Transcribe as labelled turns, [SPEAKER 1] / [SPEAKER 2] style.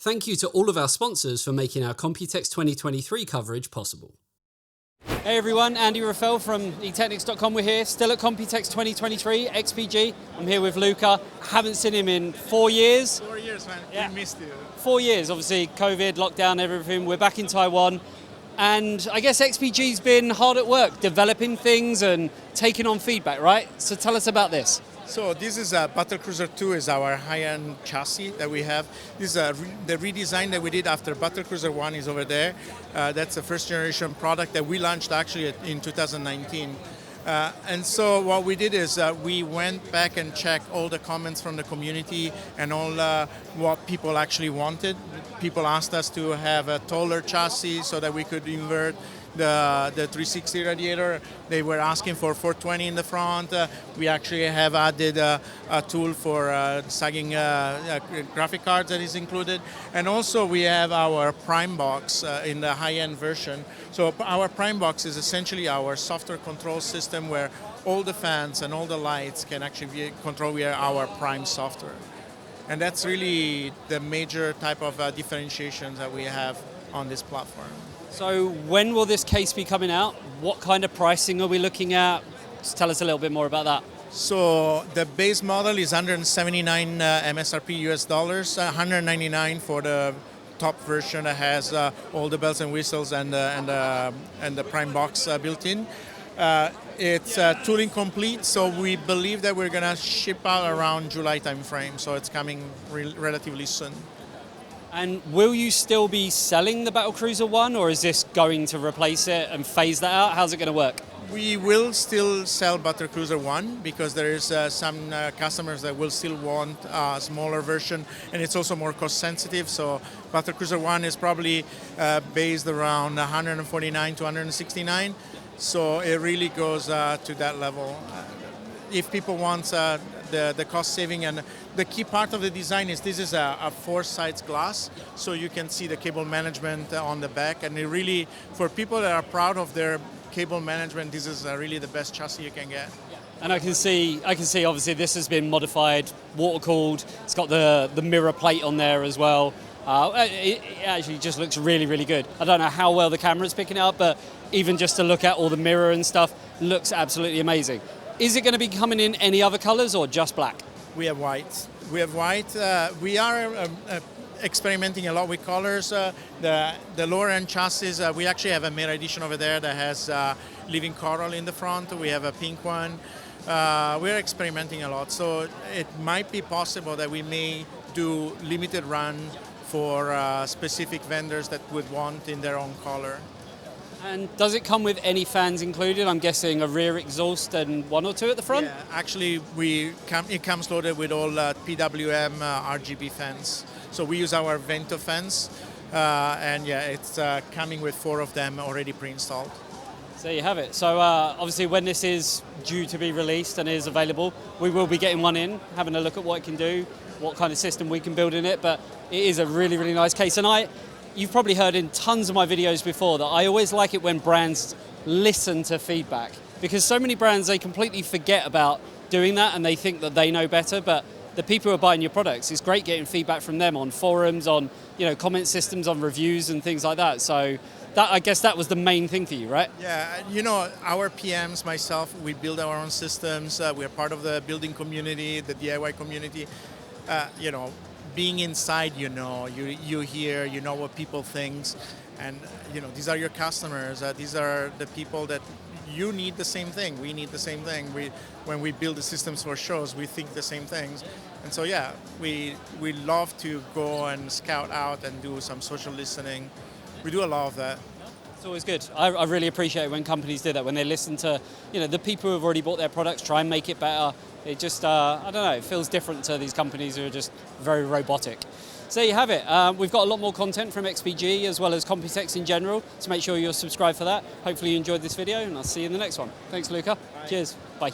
[SPEAKER 1] Thank you to all of our sponsors for making our Computex 2023 coverage possible. Hey everyone, Andy Raffel from eTeknix.com. We're here, still at Computex 2023, XPG. I'm here with Luca. Haven't seen him in 4 years.
[SPEAKER 2] 4 years, man.
[SPEAKER 1] Yeah.
[SPEAKER 2] We missed you.
[SPEAKER 1] 4 years, obviously, COVID, lockdown, everything. We're back in Taiwan. And I guess XPG's been hard at work, developing things and taking on feedback, right? So tell us about this.
[SPEAKER 2] So this is Battlecruiser II, is our high-end chassis that we have. This is the redesign that we did after Battlecruiser I is over there. That's a first-generation product that we launched actually in 2019. And so what we did is we went back and checked all the comments from the community and all what people actually wanted. People asked us to have a taller chassis so that we could invert the 360 radiator. They were asking for 420 in the front. We actually have added a tool for sagging graphic cards that is included. And also we have our Prime box in the high-end version. So our Prime box is essentially our software control system where all the fans and all the lights can actually be controlled via our Prime software. And that's really the major type of differentiation that we have on this platform.
[SPEAKER 1] So when will this case be coming out? What kind of pricing are we looking at? Just tell us a little bit more about that.
[SPEAKER 2] So the base model is 179 MSRP US dollars, 199 for the top version that has all the bells and whistles and the Prime box built in. It's tooling complete, so we believe that we're going to ship out around July timeframe, so it's coming relatively soon.
[SPEAKER 1] And will you still be selling the Battlecruiser I, or is this going to replace it and phase that out? How's it going to work?
[SPEAKER 2] We will still sell Battlecruiser I because there is some customers that will still want a smaller version, and it's also more cost sensitive. So Battlecruiser I is probably based around 149 to 169. So it really goes to that level. If people want the cost saving, and the key part of the design is this is a 4 sides glass, so you can see the cable management on the back, and it really, for people that are proud of their cable management, this is really the best chassis you can get.
[SPEAKER 1] And I can see obviously this has been modified, water cooled. It's got the mirror plate on there as well. It actually just looks really, really good. I don't know how well the camera's picking it up, but even just to look at all the mirror and stuff, looks absolutely amazing. Is it going to be coming in any other colors or just black?
[SPEAKER 2] We have white. We have white. We are experimenting a lot with colors. The lower end chassis, we actually have a mirror edition over there that has living coral in the front. We have a pink one. We're experimenting a lot, so it might be possible that we may do limited run for specific vendors that would want in their own color.
[SPEAKER 1] And does it come with any fans included? I'm guessing a rear exhaust and 1 or 2 at the front?
[SPEAKER 2] Yeah, actually it comes loaded with all PWM RGB fans. So we use our Vento fans, and yeah, it's coming with 4 of them already pre-installed.
[SPEAKER 1] So there you have it. So obviously when this is due to be released and is available, we will be getting one in, having a look at what it can do, what kind of system we can build in it, but it is a really, really nice case. And you've probably heard in tons of my videos before that I always like it when brands listen to feedback, because so many brands, they completely forget about doing that and they think that they know better, but the people who are buying your products, it's great getting feedback from them on forums, on comment systems, on reviews and things like that. So I guess that was the main thing for you, right?
[SPEAKER 2] Yeah, our PMs, myself, we build our own systems. We're part of the building community, the DIY community. Being inside, you hear, you know what people think, and these are your customers. These are the people that you need the same thing. We need the same thing. When we build the systems for shows, we think the same things, and so yeah, we love to go and scout out and do some social listening. We do a lot of that.
[SPEAKER 1] It's always good. I really appreciate it when companies do that, when they listen to the people who have already bought their products, try and make it better. It just, I don't know, it feels different to these companies who are just very robotic. So there you have it. We've got a lot more content from XPG as well as Computex in general, so make sure you're subscribed for that. Hopefully you enjoyed this video, and I'll see you in the next one. Thanks, Luca.
[SPEAKER 2] Bye.
[SPEAKER 1] Cheers. Bye.